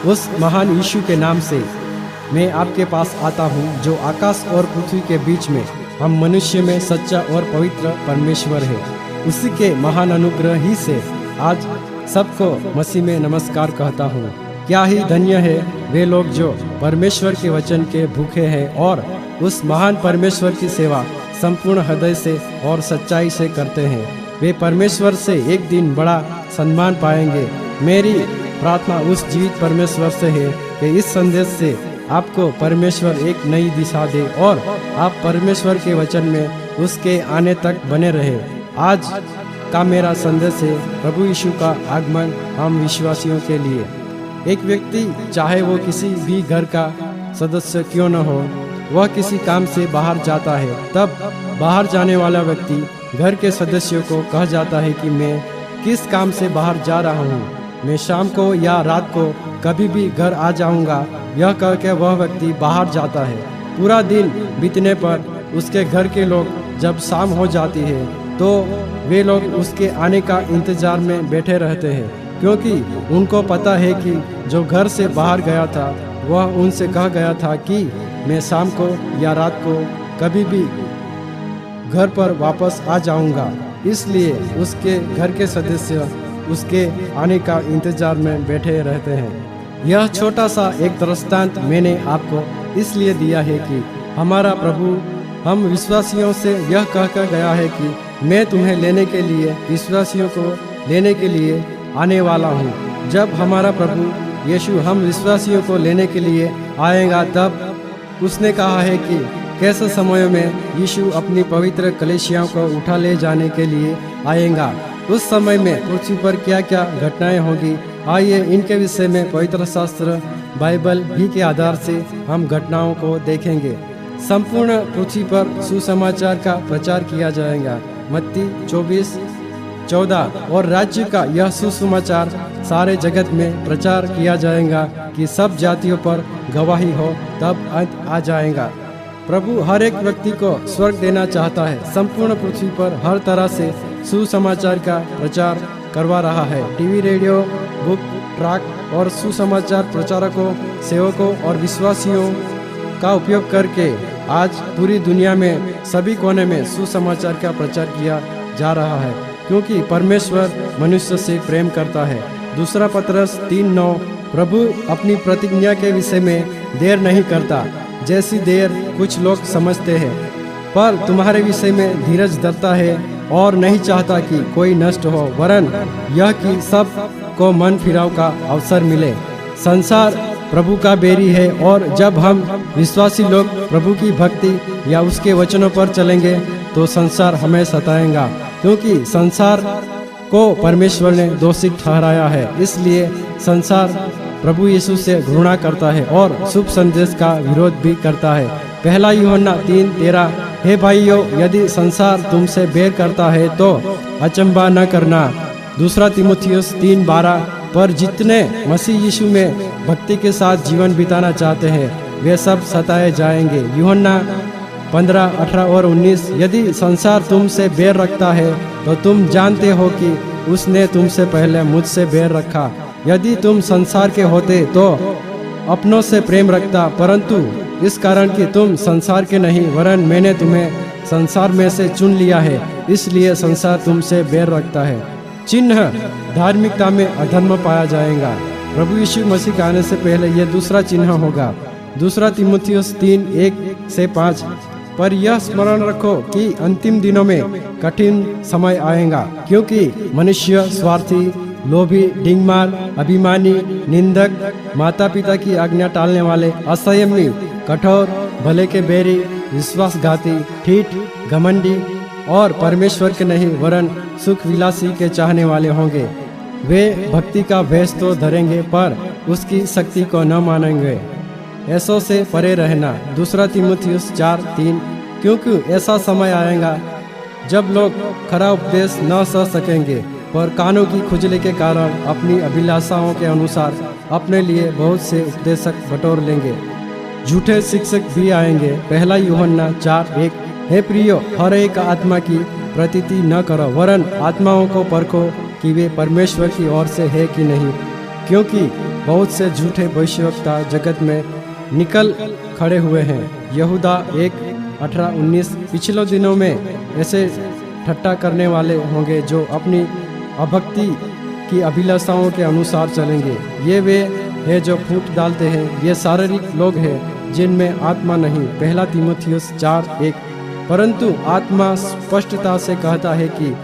उस महान यीशु के नाम से मैं आपके पास आता हूँ, जो आकाश और पृथ्वी के बीच में हम मनुष्य में सच्चा और पवित्र परमेश्वर है। उसी के महान अनुग्रह ही से आज सबको मसीह में नमस्कार कहता हूँ। क्या ही धन्य है वे लोग जो परमेश्वर के वचन के भूखे हैं और उस महान परमेश्वर की सेवा संपूर्ण हृदय से और सच्चाई से करते हैं। वे परमेश्वर से एक दिन बड़ा सम्मान पाएंगे। मेरी प्रार्थना उस जीवित परमेश्वर से है कि इस संदेश से आपको परमेश्वर एक नई दिशा दे और आप परमेश्वर के वचन में उसके आने तक बने रहे। आज का मेरा संदेश है प्रभु यीशु का आगमन हम विश्वासियों के लिए। एक व्यक्ति चाहे वो किसी भी घर का सदस्य क्यों न हो, वह किसी काम से बाहर जाता है, तब बाहर जाने वाला व्यक्ति घर के सदस्यों को कह जाता है कि मैं किस काम से बाहर जा रहा हूँ, मैं शाम को या रात को कभी भी घर आ जाऊँगा। यह कह के वह व्यक्ति बाहर जाता है। पूरा दिन बीतने पर उसके घर के लोग जब शाम हो जाती है तो वे लोग उसके आने का इंतजार में बैठे रहते हैं, क्योंकि उनको पता है कि जो घर से बाहर गया था वह उनसे कह गया था कि मैं शाम को या रात को कभी भी घर पर वापस आ जाऊंगा। इसलिए उसके घर के सदस्य उसके आने का इंतजार में बैठे रहते हैं। यह छोटा सा एक दृष्टांत मैंने आपको इसलिए दिया है कि हमारा प्रभु हम विश्वासियों से यह कहकर गया है कि मैं तुम्हें लेने के लिए, विश्वासियों को लेने के लिए आने वाला हूँ। जब हमारा प्रभु यीशु हम विश्वासियों को लेने के लिए आएगा, तब उसने कहा है कि कैसे समय में यीशु अपनी पवित्र कलीसियाओं को उठा ले जाने के लिए आएगा। उस समय में पृथ्वी पर क्या क्या घटनाएं होगी, आइए इनके विषय में पवित्र शास्त्र बाइबल ही के आधार से हम घटनाओं को देखेंगे। संपूर्ण पृथ्वी पर सुसमाचार का प्रचार किया जाएगा, मत्ती 24:14। और राज्य का यह सुसमाचार सारे जगत में प्रचार किया जाएगा कि सब जातियों पर गवाही हो, तब अंत आ जाएगा। प्रभु हर एक व्यक्ति को स्वर्ग देना चाहता है। संपूर्ण पृथ्वी पर हर तरह से सुसमाचार का प्रचार करवा रहा है। टीवी, रेडियो, बुक, ट्रक और सुसमाचार प्रचारकों, सेवकों और विश्वासियों का उपयोग करके आज पूरी दुनिया में सभी कोने में सुसमाचार का प्रचार किया जा रहा है, क्योंकि परमेश्वर मनुष्य से प्रेम करता है। दूसरा पतरस 3:9। प्रभु अपनी प्रतिज्ञा के विषय में देर नहीं करता, जैसी देर कुछ लोग समझते हैं, पर तुम्हारे विषय में धीरज धरता है और नहीं चाहता कि कोई नष्ट हो, वरन यह कि सब को मन फिराव का अवसर मिले। संसार प्रभु का बैरी है, और जब हम विश्वासी लोग प्रभु की भक्ति या उसके वचनों पर चलेंगे तो संसार हमें सताएगा, क्योंकि संसार को परमेश्वर ने दोषी ठहराया है। इसलिए संसार प्रभु यीशु से घृणा करता है और शुभ संदेश का विरोध भी करता है। पहला यूहन्ना 3:13। हे भाइयों, यदि संसार तुमसे बैर करता है तो अचंभा न करना। दूसरा तीमुथियुस 3:12। पर जितने मसीह यीशु में भक्ति के साथ जीवन बिताना चाहते हैं वे सब सताए जाएंगे। यूहन्ना 15:18 और 19। यदि संसार तुमसे बैर रखता है तो तुम जानते हो कि उसने तुमसे पहले मुझसे बैर रखा। यदि तुम संसार के होते तो अपनों से प्रेम रखता, परंतु इस कारण कि तुम संसार के नहीं, वरन मैंने तुम्हें संसार में से चुन लिया है, इसलिए संसार तुमसे बैर रखता है। चिन्ह धार्मिकता में अधर्म पाया जाएगा। प्रभु यीशु मसीह के आने से पहले यह दूसरा चिन्ह होगा। दूसरा तीमुथियुस 3:1-5। पर यह स्मरण रखो कि अंतिम दिनों में कठिन समय आएगा, क्योंकि मनुष्य स्वार्थी, लोभी, डिंगमार, अभिमानी, निंदक, माता पिता की आज्ञा टालने वाले, असंयमी, कठोर, भले के बैरी, विश्वासघाती, ठीठ, घमंडी और परमेश्वर के नहीं वरन सुख विलासी के चाहने वाले होंगे। वे भक्ति का भेष तो धरेंगे पर उसकी शक्ति को न मानेंगे। ऐसों से परे रहना। दूसरा तीमुथियुस 4:3। क्योंकि ऐसा समय आएगा जब लोग खरा उपदेश न सह सकेंगे, पर कानों की खुजली के कारण अपनी अभिलाषाओं के अनुसार अपने लिए बहुत से उपदेशक बटोर लेंगे। झूठे शिक्षक भी आएंगे। पहला यूहन्ना 4:1। हे प्रियो, हर एक आत्मा की प्रतीति न करो, वरन आत्माओं को परखो कि वे परमेश्वर की ओर से है कि नहीं, क्योंकि बहुत से झूठे भविष्यवक्ता जगत में निकल खड़े हुए हैं। यहूदा 1:18-19। पिछले दिनों में ऐसे ठट्टा करने वाले होंगे जो अपनी अभक्ति की अभिलाषाओं के अनुसार चलेंगे। ये वे हैं जो फूट डालते हैं। ये शारीरिक लोग हैं जिनमें आत्मा नहीं। 1 तीमुथियुस 4:1। परंतु आत्मा स्पष्टता से कहता है कि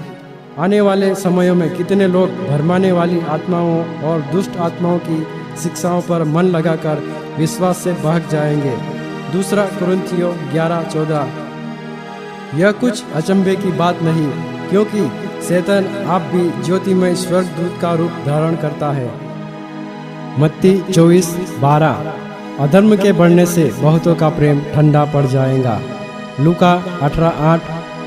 आने वाले समयों में कितने लोग भरमाने वाली आत्माओं और दुष्ट आत्माओं की शिक्षाओं पर मन लगाकर विश्वास से बहक जाएंगे। 2 कुरिन्थियों 11:14। यह कुछ अचंभे की बात नहीं, क्योंकि शैतान आप भी ज्योतिमय स्वर्गदूत का रूप धारण करता है। मत्ती 24:12। अधर्म के बढ़ने से बहुतों का प्रेम ठंडा पड़ जाएगा। लूका 18:8।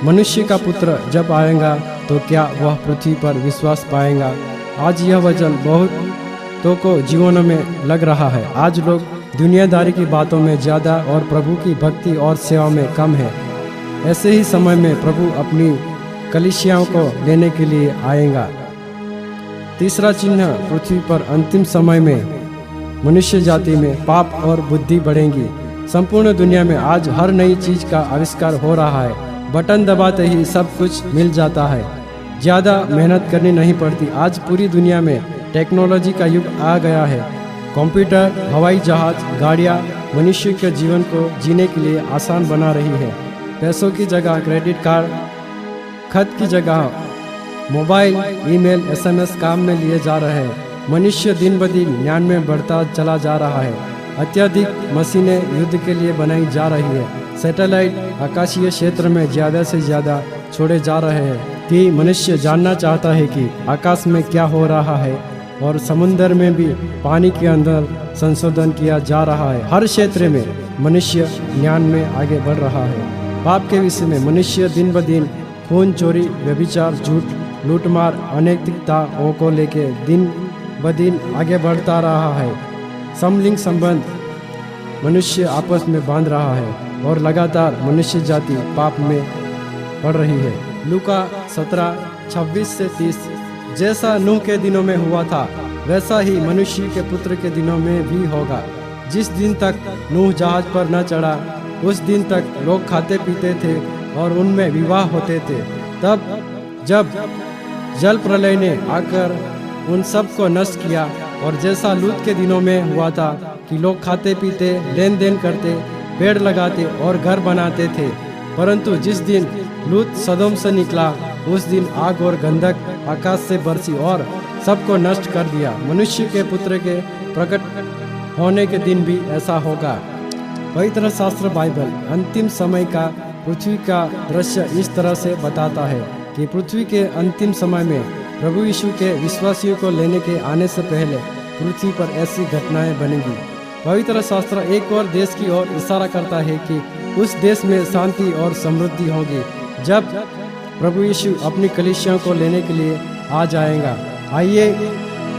मनुष्य का पुत्र जब आएगा तो क्या वह पृथ्वी पर विश्वास पाएगा। आज यह वचन बहुतों को जीवनों में लग रहा है। आज लोग दुनियादारी की बातों में ज़्यादा और प्रभु की भक्ति और सेवा में कम है। ऐसे ही समय में प्रभु अपनी कलीसियाओं को लेने के लिए आएगा। तीसरा चिन्ह, पृथ्वी पर अंतिम समय में मनुष्य जाति में पाप और बुद्धि बढ़ेंगी। संपूर्ण दुनिया में आज हर नई चीज का आविष्कार हो रहा है। बटन दबाते ही सब कुछ मिल जाता है। ज़्यादा मेहनत करनी नहीं पड़ती। आज पूरी दुनिया में टेक्नोलॉजी का युग आ गया है। कंप्यूटर, हवाई जहाज, गाड़ियाँ मनुष्य के जीवन को जीने के लिए आसान बना रही है। पैसों की जगह क्रेडिट कार्ड, खत की जगह मोबाइल, ईमेल, SMS काम में लिए जा रहे हैं। मनुष्य दिन ब दिन ज्ञान में बढ़ता चला जा रहा है। अत्यधिक मशीनें युद्ध के लिए बनाई जा रही है। सैटेलाइट आकाशीय क्षेत्र में ज़्यादा से ज़्यादा छोड़े जा रहे हैं कि मनुष्य जानना चाहता है कि आकाश में क्या हो रहा है, और समुद्र में भी पानी के अंदर संशोधन किया जा रहा है। हर क्षेत्र में मनुष्य ज्ञान में आगे बढ़ रहा है। पाप के विषय में मनुष्य दिन ब दिन खून, चोरी, व्यभिचार, झूठ, लूटमार, अनैतिकताओं को लेके दिन ब दिन आगे बढ़ता रहा है। समलिंग संबंध मनुष्य आपस में बांध रहा है और लगातार मनुष्य जाति पाप में पड़ रही है। लूका 17:26-30। जैसा नूह के दिनों में हुआ था वैसा ही मनुष्य के पुत्र के दिनों में भी होगा। जिस दिन तक नूह जहाज पर न चढ़ा उस दिन तक लोग खाते पीते थे और उनमें विवाह होते थे। तब जब जल प्रलय ने आकर उन सब को नष्ट किया, और जैसा लूत के दिनों में हुआ था कि लोग खाते पीते, लेन देन करते, पेड़ लगाते और घर बनाते थे। परंतु जिस दिन लूत सदोम से निकला उस दिन आग और गंधक आकाश से बरसी और सबको नष्ट कर दिया। मनुष्य के पुत्र के प्रकट होने के दिन भी ऐसा होगा। पवित्र शास्त्र बाइबल अंतिम समय का पृथ्वी का दृश्य इस तरह से बताता है कि पृथ्वी के अंतिम समय में प्रभु यीशु के विश्वासियों को लेने के आने से पहले पृथ्वी पर ऐसी घटनाएं बनेंगी। पवित्र शास्त्र एक और देश की ओर इशारा करता है कि उस देश में शांति और समृद्धि होगी जब प्रभु यीशु अपनी कलीसियाओं को लेने के लिए आ जाएगा। आइए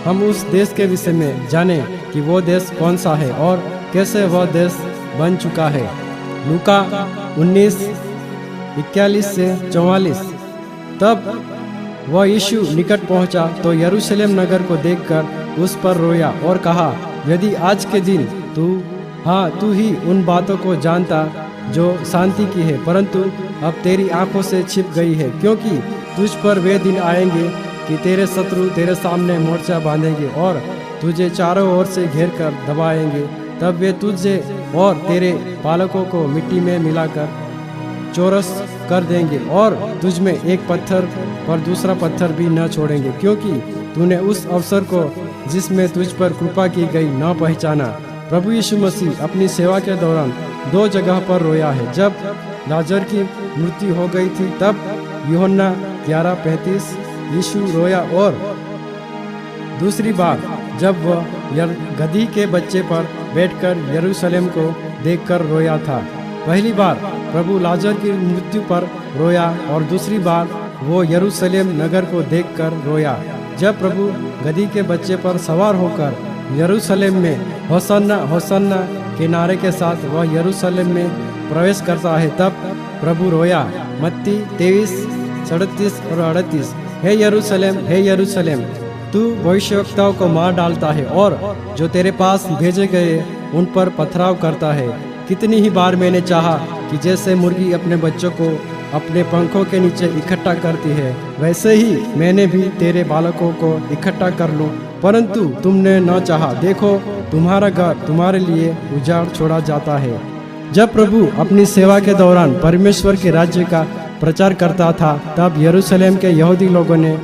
हम उस देश के विषय में जानें कि वो देश कौन सा है और कैसे वह देश बन चुका है। लूका 19:41-44। तब वह यीशु निकट पहुंचा तो यरूशलेम नगर को देखकर उस पर रोया और कहा, यदि आज के दिन तू ही उन बातों को जानता जो शांति की है, परंतु अब तेरी आंखों से छिप गई है, क्योंकि तुझ पर वे दिन आएंगे कि तेरे शत्रु तेरे सामने मोर्चा बांधेंगे और तुझे चारों ओर से घेर कर दबाएंगे। तब वे तुझे और तेरे पालकों को मिट्टी में मिलाकर चौरस कर देंगे और तुझ में एक पत्थर पर दूसरा पत्थर भी न छोड़ेंगे, क्योंकि तूने उस अवसर को जिसमें तुझ पर कृपा की गई न पहचाना। प्रभु यीशु मसीह अपनी सेवा के दौरान 2 जगह पर रोया है। जब लाजर की मृत्यु हो गई थी तब यूहन्ना 11:35 यीशु रोया, और दूसरी बार जब वह गधी के बच्चे पर बैठकर यरूशलेम को देखकर रोया था। पहली बार प्रभु लाजर की मृत्यु पर रोया और दूसरी बार वो यरूशलेम नगर को देखकर रोया। जब प्रभु गधी के बच्चे पर सवार होकर यरूशलेम में होसन्ना होसन्ना के नारे के साथ वह यरूशलेम में प्रवेश करता है तब प्रभु रोया। मत्ती 23:37 और 38। हे यरूशलेम तू भविष्यवक्ताओं को मार डालता है और जो तेरे पास भेजे गए उन पर पथराव करता है। कितनी ही बार मैंने चाहा कि जैसे मुर्गी अपने बच्चों को अपने पंखों के नीचे इकट्ठा करती है, वैसे ही मैंने भी तेरे बालकों को इकट्ठा कर लूं, परंतु तुमने न चाहा। देखो, तुम्हारा घर तुम्हारे लिए उजाड़ छोड़ा जाता है। जब प्रभु अपनी सेवा के दौरान परमेश्वर के राज्य का प्रचार करता था, तब यरूशलेम के यहूदी लोगों ने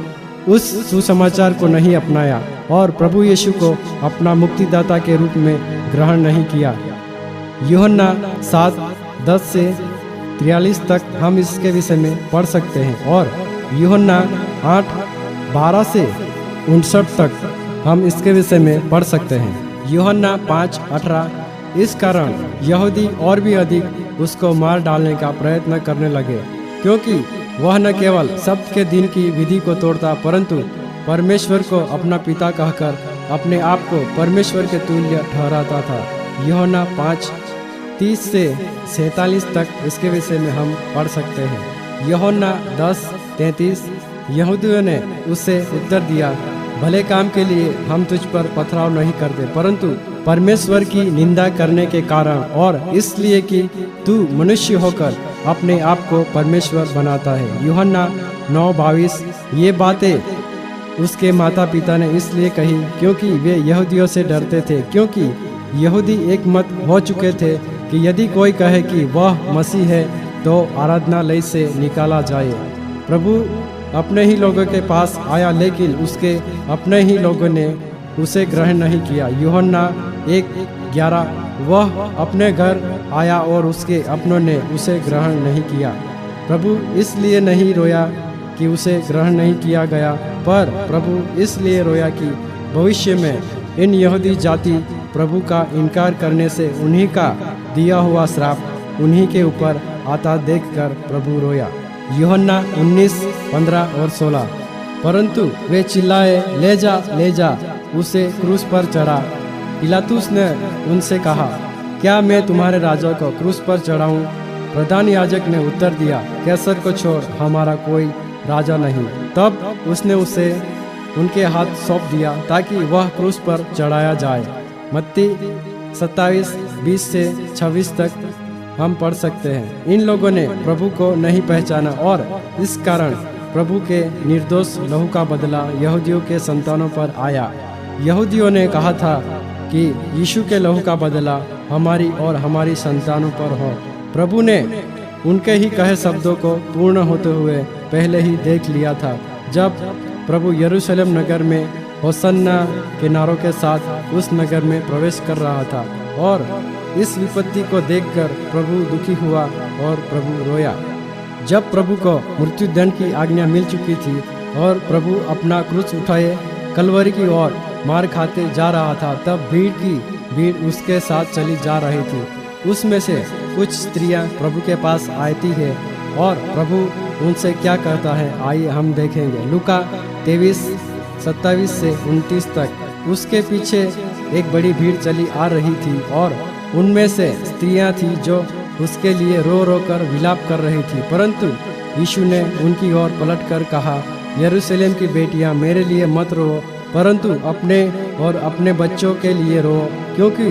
उस सुसमाचार को नहीं अपनाया और प्रभु यीशु को अपना मुक्तिदाता के रूप में ग्रहण नहीं किया। यूहन्ना 7:10 से 43 तक हम इसके विषय में पढ़ सकते हैं और यूहन्ना 8:12 से 59 तक हम इसके विषय में पढ़ सकते हैं। यूहन्ना 5:18 इस कारण यहूदी और भी अधिक उसको मार डालने का प्रयत्न करने लगे, क्योंकि वह न केवल सब्त के दिन की विधि को तोड़ता, परंतु परमेश्वर को अपना पिता कहकर अपने आप को परमेश्वर के तुल्य ठहराता था। यूहन्ना 5:30 से 47 तक इसके विषय में हम पढ़ सकते हैं। यूहन्ना 10:33 यहूदियों ने उससे उत्तर दिया, भले काम के लिए हम तुझ पर पथराव नहीं करते, परंतु परमेश्वर की निंदा करने के कारण और इसलिए कि तू मनुष्य होकर अपने आप को परमेश्वर बनाता है। यूहन्ना 9:22 ये बातें उसके माता पिता ने इसलिए कही क्योंकि वे यहूदियों से डरते थे, क्योंकि यहूदी एक मत हो चुके थे कि यदि कोई कहे कि वह मसीह है तो आराधनालय से निकाला जाए। प्रभु अपने ही लोगों के पास आया, लेकिन उसके अपने ही लोगों ने उसे ग्रहण नहीं किया। यूहन्ना 1:11 वह अपने घर आया और उसके अपनों ने उसे ग्रहण नहीं किया। प्रभु इसलिए नहीं रोया कि उसे ग्रहण नहीं किया गया, पर प्रभु इसलिए रोया कि भविष्य में इन यहूदी जाति प्रभु का इनकार करने से उन्हीं का दिया हुआ श्राप उन्हीं के ऊपर आता देखकर प्रभु रोया। यूहन्ना 19:15 और 16 परंतु वे चिल्लाए, ले जा ले जा, उसे क्रूस पर चढ़ा। पिलातुस ने उनसे कहा, क्या मैं तुम्हारे राजा को क्रूस पर चढ़ाऊं? प्रधान याजक ने उत्तर दिया, कैसर को छोड़ हमारा कोई राजा नहीं। तब उसने उसे उनके हाथ सौंप दिया ताकि वह क्रूस पर चढ़ाया जाए। मत्ती 27:20 से 26 तक हम पढ़ सकते हैं। इन लोगों ने प्रभु को नहीं पहचाना और इस कारण प्रभु के निर्दोष लहू का बदला यहूदियों के संतानों पर आया। यहूदियों ने कहा था कि यीशु के लहू का बदला हमारी और हमारी संतानों पर हो। प्रभु ने उनके ही कहे शब्दों को पूर्ण होते हुए पहले ही देख लिया था, जब प्रभु यरूशलेम नगर में होसन्ना के नारों के साथ उस नगर में प्रवेश कर रहा था। और इस विपत्ति को देखकर प्रभु दुखी हुआ और प्रभु रोया। जब प्रभु को मृत्युदंड की आज्ञा मिल चुकी थी और प्रभु अपना क्रूस उठाए कलवरी की ओर मार खाते जा रहा था, तब भीड़ उसके साथ चली जा रही थी। उसमें से कुछ स्त्रियां प्रभु के पास आती है और प्रभु उनसे क्या कहता है, आइए हम देखेंगे। लूका 23:27 से 29 तक। उसके पीछे एक बड़ी भीड़ चली आ रही थी और उनमें से स्त्रियां थी जो उसके लिए रो रो कर विलाप कर रही थी, परंतु यीशु ने उनकी ओर पलटकर कहा, यरूशलेम की बेटियां, मेरे लिए मत रो, परंतु अपने और अपने बच्चों के लिए रो, क्योंकि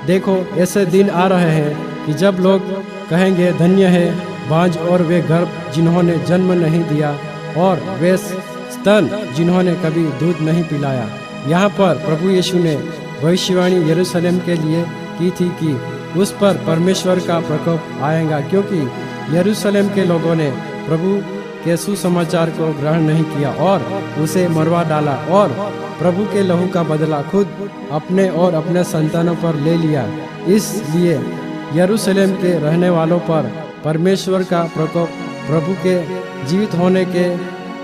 देखो ऐसे दिन आ रहे हैं कि जब लोग कहेंगे, धन्य है बांझ और वे गर्भ जिन्होंने जन्म नहीं दिया और वे स्तन जिन्होंने कभी दूध नहीं पिलाया। यहाँ पर प्रभु यीशु ने भविष्यवाणी यरूशलेम के लिए की थी कि उस पर परमेश्वर का प्रकोप आएगा, क्योंकि यरूशलेम के लोगों ने प्रभु के सुसमाचार को ग्रहण नहीं किया और उसे मरवा डाला और प्रभु के लहू का बदला खुद अपने और अपने संतानों पर ले लिया। इसलिए यरूशलेम के रहने वालों पर परमेश्वर का प्रकोप प्रभु के जीवित होने के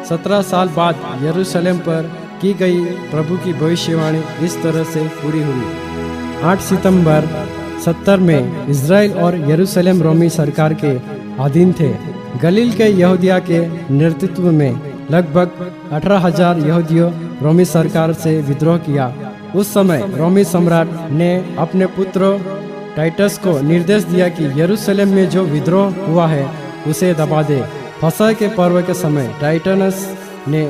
17 साल बाद यरूशलेम पर की गई प्रभु की भविष्यवाणी इस तरह से पूरी हुई। 8 सितंबर 70 में इज़राइल और यरूशलेम रोमी सरकार के अधीन थे। गलील के यहूदिया के नेतृत्व में लगभग 18,000 यहूदियों रोमी सरकार से विद्रोह किया। उस समय रोमी सम्राट ने अपने पुत्र टाइटस को निर्देश दिया कि यरूशलेम में जो विद्रोह हुआ है उसे दबा दे। फसह के पर्व के समय टाइटनस ने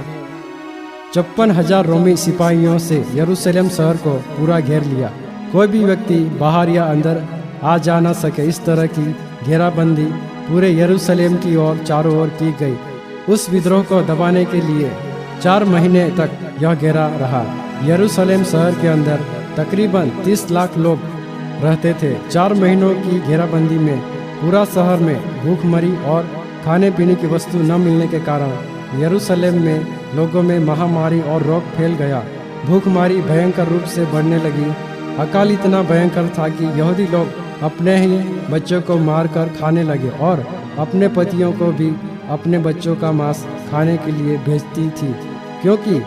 56,000 रोमी सिपाहियों से यरूशलेम शहर को पूरा घेर लिया। कोई भी व्यक्ति बाहर या अंदर आ जा न सके। इस तरह की घेराबंदी पूरे यरूशलेम की ओर चारों ओर की गई। उस विद्रोह को दबाने के लिए 4 महीने तक यह घेरा रहा। यरूशलेम शहर के अंदर तकरीबन 30 लाख लोग रहते थे। 4 महीनों की घेराबंदी में पूरा शहर में भूखमरी और खाने पीने की वस्तु न मिलने के कारण यरूशलेम में लोगों में महामारी और रोग फैल गया। भूखमरी भयंकर रूप से बढ़ने लगी। अकाल इतना भयंकर था कि यहूदी लोग अपने ही बच्चों को मारकर खाने लगे और अपने पतियों को भी अपने बच्चों का मांस खाने के लिए भेजती थी, क्योंकि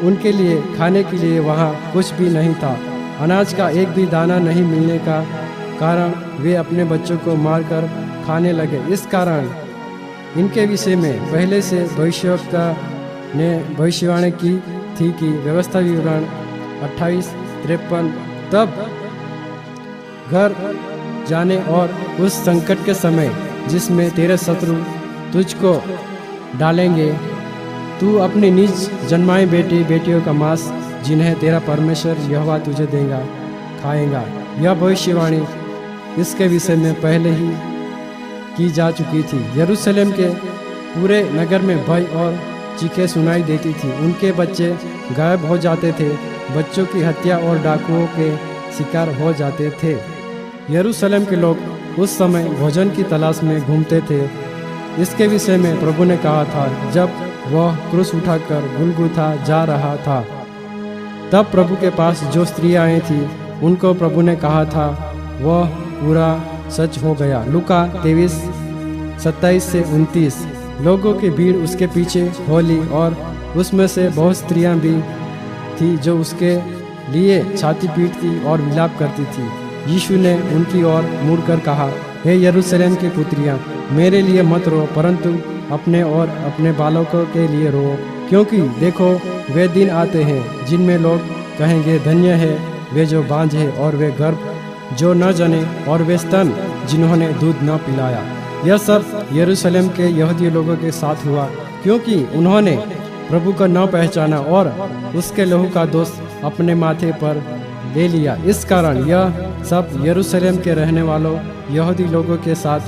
उनके लिए खाने के लिए वहाँ कुछ भी नहीं था। अनाज का एक भी दाना नहीं मिलने का कारण वे अपने बच्चों को मारकर खाने लगे। इस कारण इनके विषय में पहले से भविष्यवक्ता ने भविष्यवाणी की थी कि व्यवस्था विवरण 28:53 तब घर जाने और उस संकट के समय जिसमें तेरे शत्रु तुझको डालेंगे, तू अपनी निज जन्माई बेटियों का मांस जिन्हें तेरा परमेश्वर यहोवा तुझे देगा खाएगा। यह भविष्यवाणी इसके विषय में पहले ही की जा चुकी थी। यरूशलेम के पूरे नगर में भय और चीखें सुनाई देती थी। उनके बच्चे गायब हो जाते थे। बच्चों की हत्या और डाकुओं के शिकार हो जाते थे। यरूशलेम के लोग उस समय भोजन की तलाश में घूमते थे। इसके विषय में प्रभु ने कहा था, जब वह क्रूस उठाकर गुलगुथा जा रहा था, तब प्रभु के पास जो स्त्रियाँ आई थी उनको प्रभु ने कहा था, वह पूरा सच हो गया। लूका 23:27-29। लोगों की भीड़ उसके पीछे हो ली और उसमें से बहुत स्त्रियां भी थी जो उसके लिए छाती पीटती और विलाप करती थी। यीशु ने उनकी ओर मुड़कर कहा, हे यरूशलेम की पुत्रियां, मेरे लिए मत रो, परंतु अपने और अपने बालकों के लिए रो, क्योंकि देखो वे दिन आते हैं जिनमें लोग कहेंगे, धन्य है वे जो बांझ है और वे गर्भ जो न जने और वे स्तन जिन्होंने दूध न पिलाया। यह सब यरूशलेम के यहूदी लोगों के साथ हुआ, क्योंकि उन्होंने प्रभु को न पहचाना और उसके लहू का दोष अपने माथे पर ले लिया। इस कारण यह सब यरूशलेम के रहने वालों यहूदी लोगों के साथ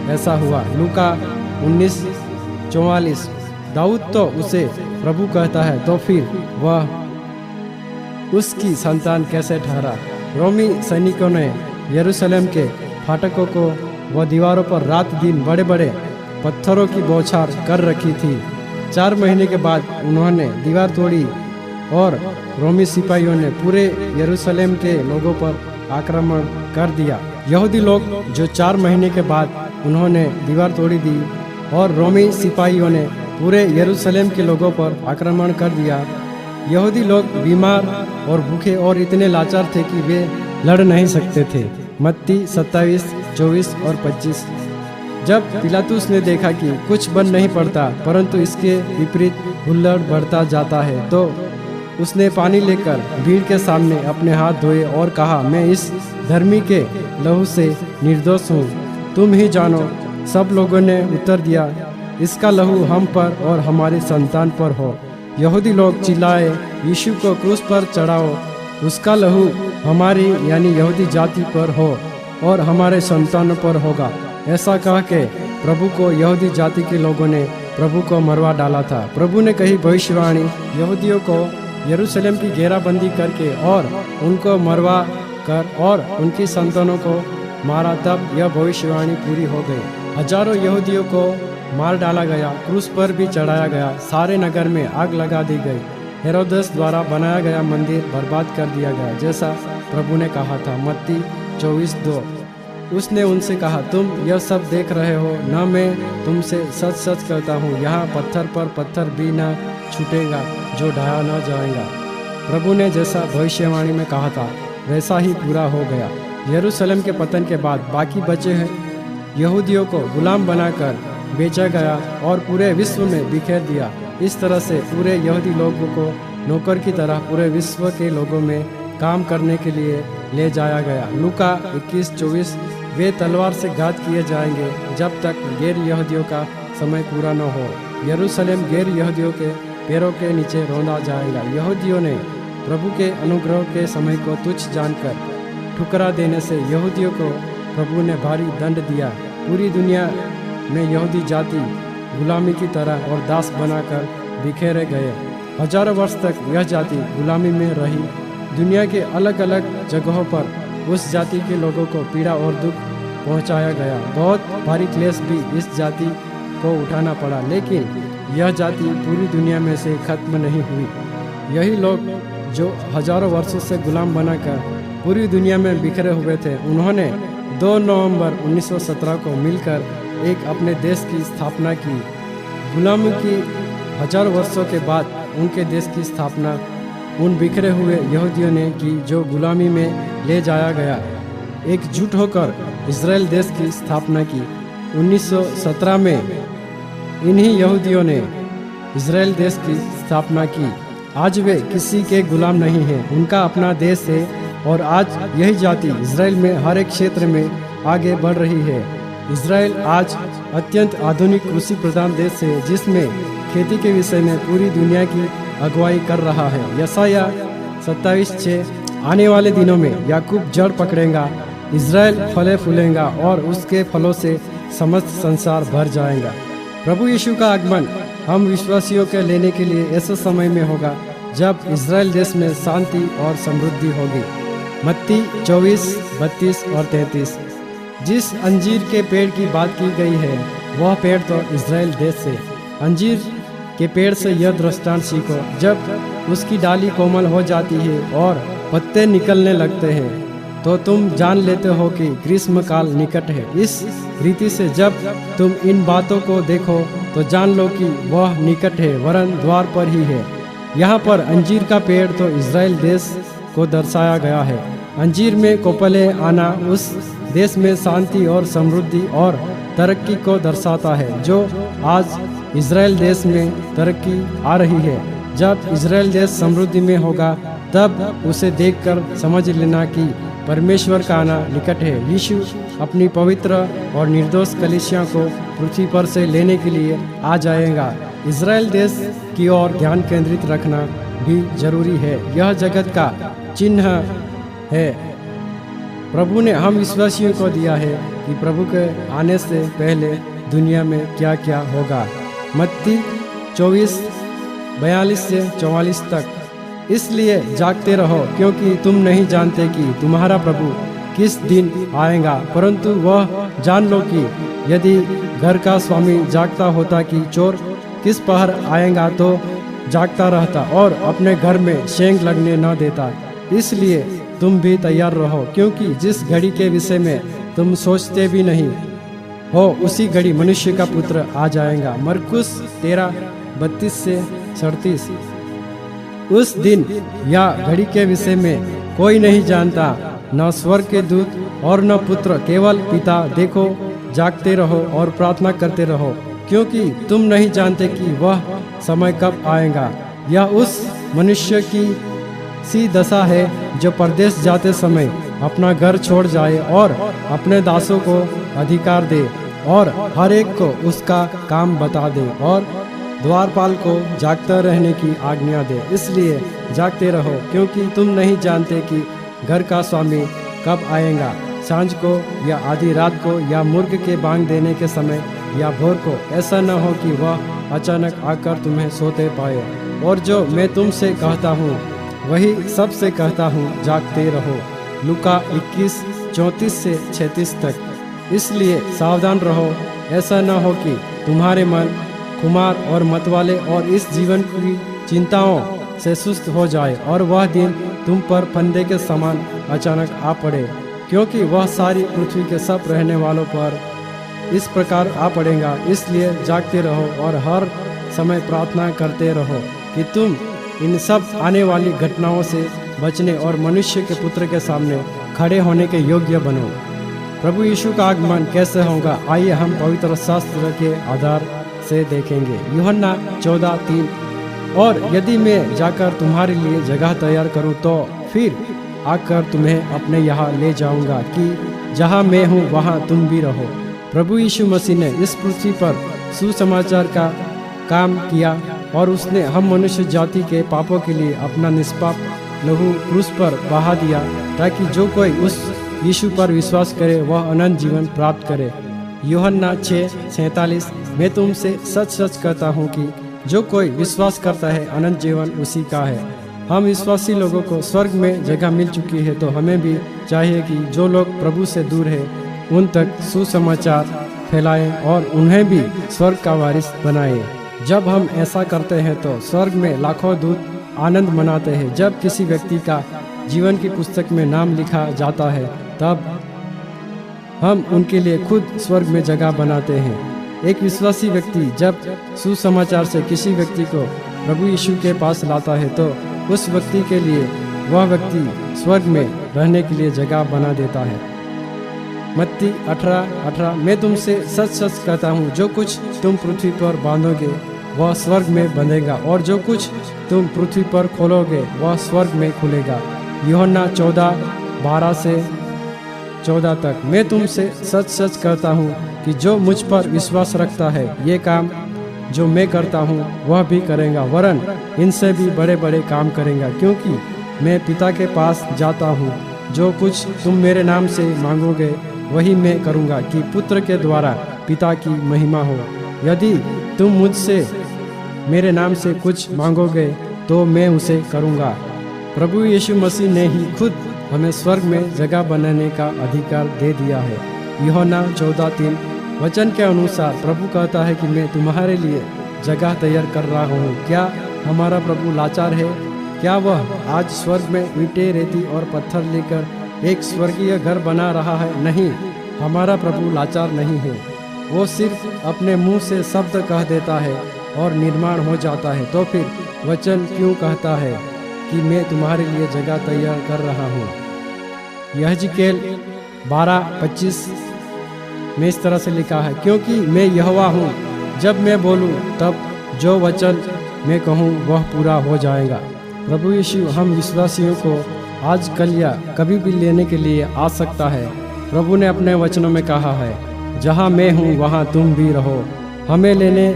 ऐसा हुआ। लूका 19:44। दाऊद तो उसे प्रभु कहता है, तो फिर वह उसकी संतान कैसे ठहरा? रोमी सैनिकों ने यरूशलेम के फाटकों को व दीवारों पर रात दिन बड़े बड़े पत्थरों की बौछार कर रखी थी। 4 महीने के बाद उन्होंने दीवार तोड़ी और रोमी सिपाहियों ने पूरे यरूशलेम के लोगों पर आक्रमण कर दिया। यहूदी लोग जो 4 महीने के बाद उन्होंने दीवार तोड़ी दी और रोमी सिपाहियों ने पूरे यरूशलेम के लोगों पर आक्रमण कर दिया। यहूदी लोग बीमार और भूखे और इतने लाचार थे कि वे लड़ नहीं सकते थे। मत्ती 27:24 और 25। जब पिलातुस ने देखा कि कुछ बन नहीं पड़ता परंतु इसके विपरीत हुल्लड़ बढ़ता जाता है, तो उसने पानी लेकर भीड़ के सामने अपने हाथ धोए और कहा, मैं इस धर्मी के लहू से निर्दोष हूँ, तुम ही जानो। सब लोगों ने उत्तर दिया, इसका लहू हम पर और हमारी संतान पर हो। यहूदी लोग चिल्लाए, यीशु को क्रूस पर चढ़ाओ, उसका लहू हमारी यानी यहूदी जाति पर हो और हमारे संतानों पर होगा। ऐसा कह के प्रभु को यहूदी जाति के लोगों ने प्रभु को मरवा डाला था। प्रभु ने कही भविष्यवाणी यहूदियों को यरूशलेम की घेराबंदी करके और उनको मरवा कर और उनकी संतानों को मारा, तब यह भविष्यवाणी पूरी हो गई। हजारों यहूदियों को मार डाला गया, क्रूस पर भी चढ़ाया गया, सारे नगर में आग लगा दी गई। हेरोदेस द्वारा बनाया गया मंदिर बर्बाद कर दिया गया, जैसा प्रभु ने कहा था। मत्ती 24:2। उसने उनसे कहा, तुम यह सब देख रहे हो न? मैं तुमसे सच सच कहता हूँ, यहाँ पत्थर पर पत्थर भी न छूटेगा जो ढाया न जाएगा। प्रभु ने जैसा भविष्यवाणी में कहा था वैसा ही पूरा हो गया। यरूशलेम के पतन के बाद बाकी बचे हैं यहूदियों को गुलाम बनाकर बेचा गया और पूरे विश्व में बिखेर दिया। इस तरह से पूरे यहूदी लोगों को नौकर की तरह पूरे विश्व के लोगों में काम करने के लिए ले जाया गया। लूका 21:24। वे तलवार से घात किए जाएंगे जब तक गैर यहूदियों का समय पूरा न हो। यरूशलेम गैर यहूदियों के पैरों के नीचे रौंदा जाएगा। यहूदियों ने प्रभु के अनुग्रह के समय को तुच्छ जानकर ठुकरा देने से यहूदियों को प्रभु ने भारी दंड दिया। पूरी दुनिया में यहूदी जाति गुलामी की तरह और दास बनाकर बिखेरे गए। हजारों वर्ष तक यह जाति गुलामी में रही। दुनिया के अलग अलग जगहों पर उस जाति के लोगों को पीड़ा और दुख पहुंचाया गया। बहुत भारी क्लेश भी इस जाति को उठाना पड़ा, लेकिन यह जाति पूरी दुनिया में से खत्म नहीं हुई। यही लोग जो हजारों वर्षों से गुलाम बनाकर पूरी दुनिया में बिखरे हुए थे, उन्होंने 2 नवंबर 1917 को मिलकर एक अपने देश की स्थापना की। गुलामी की हजारों वर्षों के बाद उनके देश की स्थापना उन बिखरे हुए यहूदियों ने की जो गुलामी में ले जाया गया। एकजुट होकर इजराइल देश की स्थापना की। 1917 में इन्हीं यहूदियों ने इजराइल देश की स्थापना की। आज वे किसी के गुलाम नहीं हैं, उनका अपना देश है और आज यही जाति इजराइल में हर एक क्षेत्र में आगे बढ़ रही है। इजराइल आज अत्यंत आधुनिक कृषि प्रधान देश है, जिसमें खेती के विषय में पूरी दुनिया की अगुवाई कर रहा है। यशाया 27:6 आने वाले दिनों में याकूब जड़ पकड़ेगा, इजराइल फले फूलेगा और उसके फलों से समस्त संसार भर जाएगा। प्रभु यीशु का आगमन हम विश्वासियों के लेने के लिए ऐसे समय में होगा जब इजराइल देश में शांति और समृद्धि होगी। मत्ती 24:32 और 33। जिस अंजीर के पेड़ की बात की गई है वह पेड़ तो इजराइल देश से। अंजीर के पेड़ से यह दृष्टांत सीखो, जब उसकी डाली कोमल हो जाती है और पत्ते निकलने लगते हैं तो तुम जान लेते हो कि ग्रीष्म काल निकट है। इस रीति से जब तुम इन बातों को देखो तो जान लो कि वह निकट है, वरन द्वार पर ही है। यहाँ पर अंजीर का पेड़ तो इजराइल देश को दर्शाया गया है। अंजीर में कोपले आना उस देश में शांति और समृद्धि और तरक्की को दर्शाता है, जो आज इजराइल देश में तरक्की आ रही है। जब इजराइल देश समृद्धि में होगा तब उसे देखकर समझ लेना कि परमेश्वर का आना निकट है। यीशु अपनी पवित्र और निर्दोष कलीसिया को पृथ्वी पर से लेने के लिए आ जाएगा। इजराइल देश की ओर ध्यान केंद्रित रखना भी जरूरी है। यह जगत का चिन्ह है। प्रभु ने हम विश्वासियों को दिया है कि प्रभु के आने से पहले दुनिया में क्या क्या होगा। मत्ती 24:42 से 44 तक। इसलिए जागते रहो, क्योंकि तुम नहीं जानते कि तुम्हारा प्रभु किस दिन आएगा। परंतु वह जान लो कि यदि घर का स्वामी जागता होता कि चोर किस पहर आएगा तो जागता रहता और अपने घर में शेंग लगने न देता। इसलिए तुम भी तैयार रहो, क्योंकि जिस घड़ी के विषय में तुम सोचते भी नहीं हो उसी घड़ी मनुष्य का पुत्र आ जाएगा। मरकुस 13:32 से 37। उस दिन या घड़ी के विषय में कोई नहीं जानता, न स्वर्ग के दूत और न पुत्र, केवल पिता। देखो, जागते रहो और प्रार्थना करते रहो, क्योंकि तुम नहीं जानते कि वह समय कब आएगा। यह उस मनुष्य की सी दशा है जो परदेश जाते समय अपना घर छोड़ जाए और अपने दासों को अधिकार दे और हर एक को उसका काम बता दे और द्वारपाल को जागता रहने की आज्ञा दे। इसलिए जागते रहो, क्योंकि तुम नहीं जानते कि घर का स्वामी कब आएगा, सांझ को या आधी रात को या मुर्ग के बांग देने के समय या भोर को। ऐसा न हो कि वह अचानक आकर तुम्हें सोते पाए। और जो मैं तुमसे कहता हूँ वही सबसे कहता हूँ, जागते रहो। लूका 21:34 से 36 तक। इसलिए सावधान रहो, ऐसा न हो कि तुम्हारे मन खुमार और मतवाले और इस जीवन की चिंताओं से सुस्त हो जाए और वह दिन तुम पर फंदे के समान अचानक आ पड़े, क्योंकि वह सारी पृथ्वी के सब रहने वालों पर इस प्रकार आ पड़ेगा। इसलिए जागते रहो और हर समय प्रार्थना करते रहो कि तुम इन सब आने वाली घटनाओं से बचने और मनुष्य के पुत्र के सामने खड़े होने के योग्य बनो। प्रभु यीशु का आगमन कैसे होगा, आइए हम पवित्र शास्त्र के आधार से देखेंगे। यूहन्ना 14:3। और यदि मैं जाकर तुम्हारे लिए जगह तैयार करूं तो फिर आकर तुम्हें अपने यहाँ ले जाऊंगा कि जहाँ मैं हूँ वहाँ तुम भी रहो। प्रभु यीशु मसीह ने इस पृथ्वी पर सुसमाचार का काम किया और उसने हम मनुष्य जाति के पापों के लिए अपना निष्पाप लहू क्रूस पर बहा दिया, ताकि जो कोई उस यीशु पर विश्वास करे वह अनंत जीवन प्राप्त करे। यूहन्ना 6:47। मैं तुमसे सच सच कहता हूँ कि जो कोई विश्वास करता है अनंत जीवन उसी का है। हम विश्वासी लोगों को स्वर्ग में जगह मिल चुकी है, तो हमें भी चाहिए कि जो लोग प्रभु से दूर है उन तक सुसमाचार फैलाएं और उन्हें भी स्वर्ग का वारिस बनाएं। जब हम ऐसा करते हैं तो स्वर्ग में लाखों दूत आनंद मनाते हैं। जब किसी व्यक्ति का जीवन की पुस्तक में नाम लिखा जाता है तब हम उनके लिए खुद स्वर्ग में जगह बनाते हैं। एक विश्वासी व्यक्ति जब सुसमाचार से किसी व्यक्ति को प्रभु यीशु के पास लाता है तो उस व्यक्ति के लिए वह व्यक्ति स्वर्ग में रहने के लिए जगह बना देता है। मत्ती 18:18। मैं तुमसे सच सच कहता हूँ, जो कुछ तुम पृथ्वी पर बांधोगे वह स्वर्ग में बंधेगा, और जो कुछ तुम पृथ्वी पर खोलोगे वह स्वर्ग में खुलेगा। यूहन्ना 14:12 से 14 तक। मैं तुमसे सच सच कहता हूँ कि जो मुझ पर विश्वास रखता है ये काम जो मैं करता हूँ वह भी करेगा, वरन इनसे भी बड़े बड़े काम करेगा, क्योंकि मैं पिता के पास जाता हूँ। जो कुछ तुम मेरे नाम से मांगोगे वही मैं करूँगा, कि पुत्र के द्वारा पिता की महिमा हो। यदि तुम मुझसे मेरे नाम से कुछ मांगोगे तो मैं उसे करूँगा। प्रभु यीशु मसीह ने ही खुद हमें स्वर्ग में जगह बनाने का अधिकार दे दिया है। यूहन्ना 14:3। वचन के अनुसार प्रभु कहता है कि मैं तुम्हारे लिए जगह तैयार कर रहा हूँ। क्या हमारा प्रभु लाचार है? क्या वह आज स्वर्ग में ईंटें, रेती और पत्थर लेकर एक स्वर्गीय घर बना रहा है? नहीं, हमारा प्रभु लाचार नहीं है। वो सिर्फ अपने मुंह से शब्द कह देता है और निर्माण हो जाता है। तो फिर वचन क्यों कहता है कि मैं तुम्हारे लिए जगह तैयार कर रहा हूँ? यहेजकेल 12:25 में इस तरह से लिखा है, क्योंकि मैं यहोवा हूँ, जब मैं बोलूँ तब जो वचन मैं कहूँ वह पूरा हो जाएगा। प्रभु यीशु हम विश्वासियों को आज कल या कभी भी लेने के लिए आ सकता है। प्रभु ने अपने वचनों में कहा है, जहाँ मैं हूँ वहाँ तुम भी रहो। हमें लेने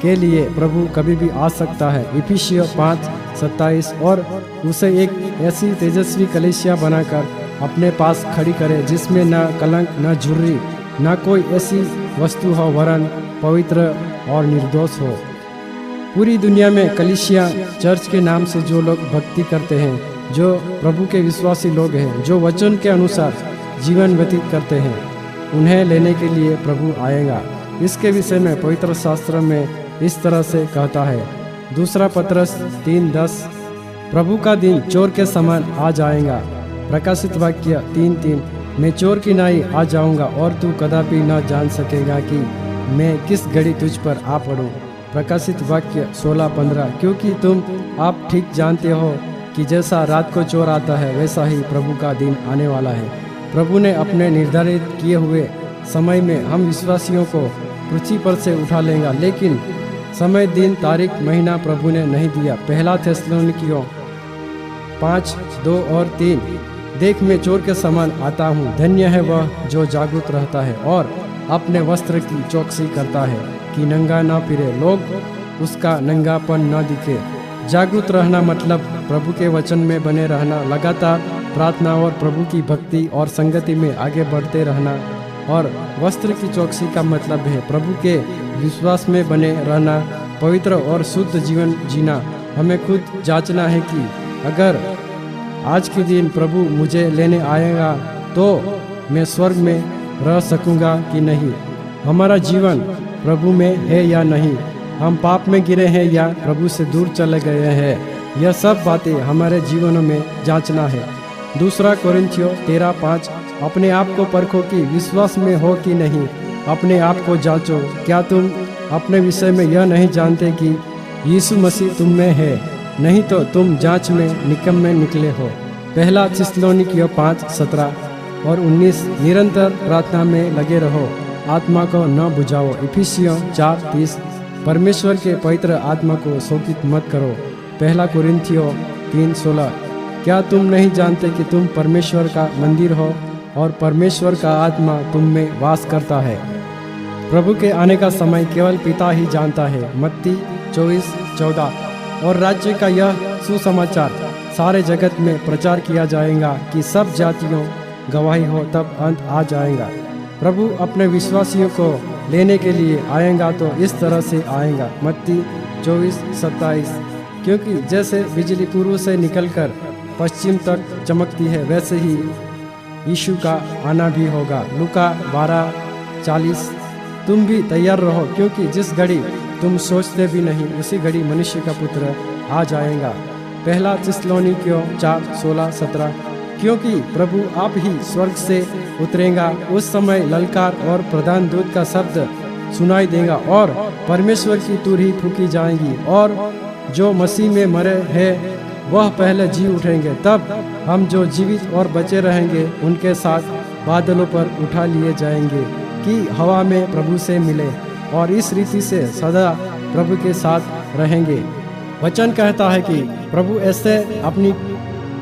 के लिए प्रभु कभी भी आ सकता है। इफिसियों 5:27। और उसे एक ऐसी तेजस्वी कलीसिया बनाकर अपने पास खड़ी करे जिसमें न कलंक, न झुर्री, न कोई ऐसी वस्तु हो, वरन पवित्र और निर्दोष हो। पूरी दुनिया में कलीसिया चर्च के नाम से जो लोग भक्ति करते हैं, जो प्रभु के विश्वासी लोग हैं, जो वचन के अनुसार जीवन व्यतीत करते हैं, उन्हें लेने के लिए प्रभु आएगा। इसके विषय में पवित्र शास्त्र में इस तरह से कहता है, 2 पत्रस 3:10। प्रभु का दिन चोर के समान आ जाएगा। प्रकाशित वाक्य 3:3। मैं चोर की नाई आ जाऊंगा और तू कदापि न जान सकेगा कि मैं किस घड़ी तुझ पर आ पड़ूं। प्रकाशित वाक्य 16:15। क्योंकि तुम आप ठीक जानते हो कि जैसा रात को चोर आता है वैसा ही प्रभु का दिन आने वाला है। प्रभु ने अपने निर्धारित किए हुए समय में हम विश्वासियों को पृथ्वी पर से उठा लेगा, लेकिन समय, दिन, तारीख, महीना प्रभु ने नहीं दिया। पहला थिस्सलुनीकियों 5:2 और 3। देख, मैं चोर के समान आता हूँ। धन्य है वह जो जागरूक रहता है और अपने वस्त्र की चौकसी करता है कि नंगा न फिरे, लोग उसका नंगापन न दिखे। जागरूक रहना मतलब प्रभु के वचन में बने रहना, लगातार प्रार्थना और प्रभु की भक्ति और संगति में आगे बढ़ते रहना। और वस्त्र की चौकसी का मतलब है प्रभु के विश्वास में बने रहना, पवित्र और शुद्ध जीवन जीना। हमें खुद जांचना है कि अगर आज के दिन प्रभु मुझे लेने आएगा तो मैं स्वर्ग में रह सकूंगा कि नहीं। हमारा जीवन प्रभु में है या नहीं, हम पाप में गिरे हैं या प्रभु से दूर चले गए हैं, यह सब बातें हमारे जीवनों में जांचना है। 2 कोरिन्थियों 13:5। अपने आप को परखो कि विश्वास में हो कि नहीं, अपने आप को जांचो। क्या तुम अपने विषय में यह नहीं जानते कि यीशु मसीह तुम में है? नहीं तो तुम जांच में निकम्मे निकले हो। पहला थिस्सलुनीकियों 5:17 और 19। निरंतर प्रार्थना में लगे रहो, आत्मा को न बुझाओ। इफिसियों 4:30। परमेश्वर के पवित्र आत्मा को शोकित मत करो। पहला कोरिन्थियों 3:16। क्या तुम नहीं जानते कि तुम परमेश्वर का मंदिर हो और परमेश्वर का आत्मा तुम में वास करता है? प्रभु के आने का समय केवल पिता ही जानता है। मत्ती 24:14। और राज्य का यह सुसमाचार सारे जगत में प्रचार किया जाएगा कि सब जातियों गवाही हो, तब अंत आ जाएगा। प्रभु अपने विश्वासियों को लेने के लिए आएगा तो इस तरह से आएगा। मत्ती 24:27। क्योंकि जैसे बिजली पूर्व से निकलकर पश्चिम तक चमकती है, वैसे ही यीशु का आना भी होगा। लूका 12:40। तुम भी तैयार रहो, क्योंकि जिस घड़ी तुम सोचते भी नहीं उसी घड़ी मनुष्य का पुत्र आ जाएगा। पहला थिस्सलुनीकियों 4:16-17। क्योंकि प्रभु आप ही स्वर्ग से उतरेगा, उस समय ललकार और प्रधान दूत का शब्द सुनाई देगा और परमेश्वर की तुरही फूंकी जाएगी, और जो मसीह में मरे हैं वह पहले जी उठेंगे। तब हम जो जीवित और बचे रहेंगे उनके साथ बादलों पर उठा लिए जाएंगे कि हवा में प्रभु से मिले, और इस रीति से सदा प्रभु के साथ रहेंगे। वचन कहता है कि प्रभु ऐसे अपनी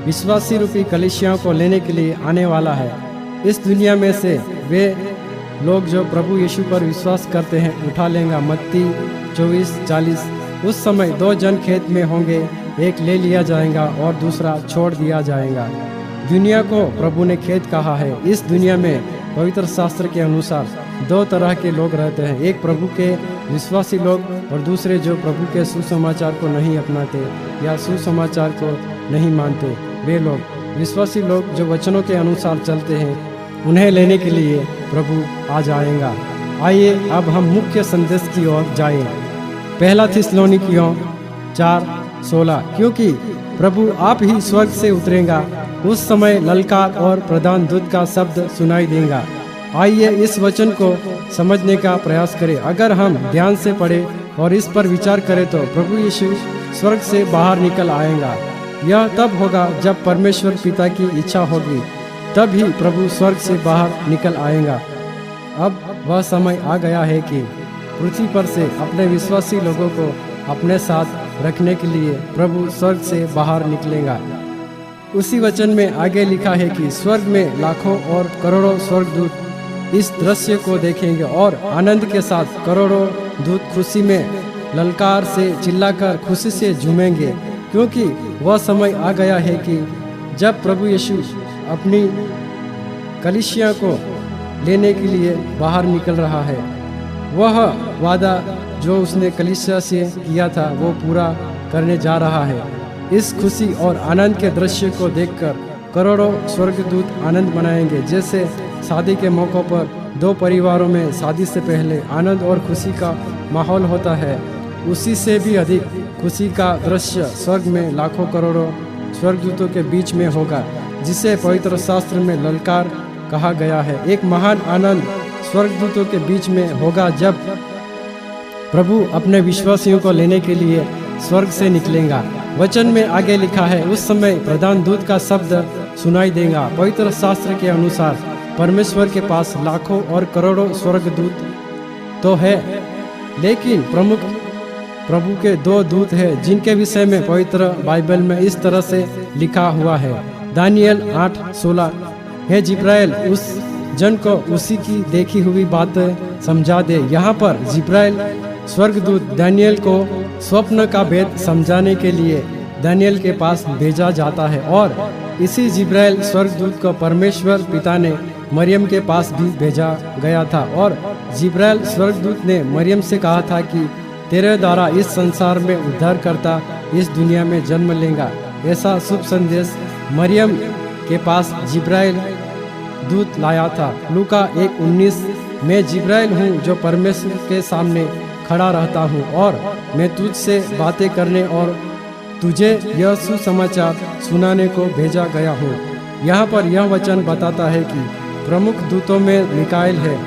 विश्वासी रूपी कलीसियाओं को लेने के लिए आने वाला है। इस दुनिया में से वे लोग जो प्रभु यीशु पर विश्वास करते हैं उठा लेगा। मत्ती 24:40। उस समय 2 जन खेत में होंगे, एक ले लिया जाएगा और दूसरा छोड़ दिया जाएगा। दुनिया को प्रभु ने खेत कहा है। इस दुनिया में पवित्र शास्त्र के अनुसार 2 तरह के लोग रहते हैं, एक प्रभु के विश्वासी लोग और दूसरे जो प्रभु के सुसमाचार को नहीं अपनाते या सुसमाचार को नहीं मानते। वे लोग विश्वासी लोग जो वचनों के अनुसार चलते हैं, उन्हें लेने के लिए प्रभु आ जाएगा। आइए अब हम मुख्य संदेश की ओर जाएं। पहला थिस्सलुनीकियों 4:16। क्योंकि प्रभु आप ही स्वर्ग से उतरेगा, उस समय ललकार और प्रधान दूत का शब्द सुनाई देगा। आइए इस वचन को समझने का प्रयास करें। अगर हम ध्यान से पढ़ें और इस पर विचार करें तो प्रभु यीशु स्वर्ग से बाहर निकल आएगा। यह तब होगा जब परमेश्वर पिता की इच्छा होगी, तब ही प्रभु स्वर्ग से बाहर निकल आएगा। अब वह समय आ गया है कि पृथ्वी पर से अपने विश्वासी लोगों को अपने साथ रखने के लिए प्रभु स्वर्ग से बाहर निकलेगा। उसी वचन में आगे लिखा है कि स्वर्ग में लाखों और करोड़ों स्वर्गदूत इस दृश्य को देखेंगे और आनंद के साथ करोड़ों दूत खुशी में ललकार से चिल्लाकर खुशी से झूमेंगे, क्योंकि वह समय आ गया है कि जब प्रभु यीशु अपनी कलीसिया को लेने के लिए बाहर निकल रहा है। वह वादा जो उसने कलीसिया से किया था वो पूरा करने जा रहा है। इस खुशी और आनंद के दृश्य को देखकर करोड़ों स्वर्गदूत आनंद मनाएंगे। जैसे शादी के मौक़ों पर 2 परिवारों में शादी से पहले आनंद और खुशी का माहौल होता है, उसी से भी अधिक खुशी का दृश्य स्वर्ग में लाखों करोड़ों स्वर्गदूतों के बीच में होगा, जिसे पवित्र शास्त्र में ललकार कहा गया है। एक महान आनंद स्वर्गदूतों के बीच में होगा जब प्रभु अपने विश्वासियों को लेने के लिए स्वर्ग से निकलेगा। वचन में आगे लिखा है, उस समय प्रधान दूत का शब्द सुनाई देगा। पवित्र शास्त्र के अनुसार परमेश्वर के पास लाखों और करोड़ों स्वर्गदूत तो है, लेकिन प्रमुख प्रभु के 2 दूत हैं जिनके विषय में पवित्र बाइबल में इस तरह से लिखा हुआ है। दानियल 8:16। हे जिब्राइल, उस जन को उसी की देखी हुई बातें समझा दे। यहाँ पर जिब्राइल स्वर्गदूत दानियल को स्वप्न का भेद समझाने के लिए दानियल के पास भेजा जाता है, और इसी जिब्राइल स्वर्गदूत को परमेश्वर पिता ने मरियम के पास भी भेजा गया था। और जिब्राइल स्वर्गदूत ने मरियम से कहा था कि तेरे द्वारा इस संसार में उद्धारकर्ता इस दुनिया में जन्म लेगा। ऐसा शुभ संदेश मरियम के पास जिब्राइल दूत लाया था। लूका 1:19। मैं जिब्राइल हूँ जो परमेश्वर के सामने खड़ा रहता हूँ, और मैं तुझसे बातें करने और तुझे यह सुसमाचार सुनाने को भेजा गया हूँ। यहाँ पर यह वचन बताता है कि प्रमुख दूतों में मिकाएल है।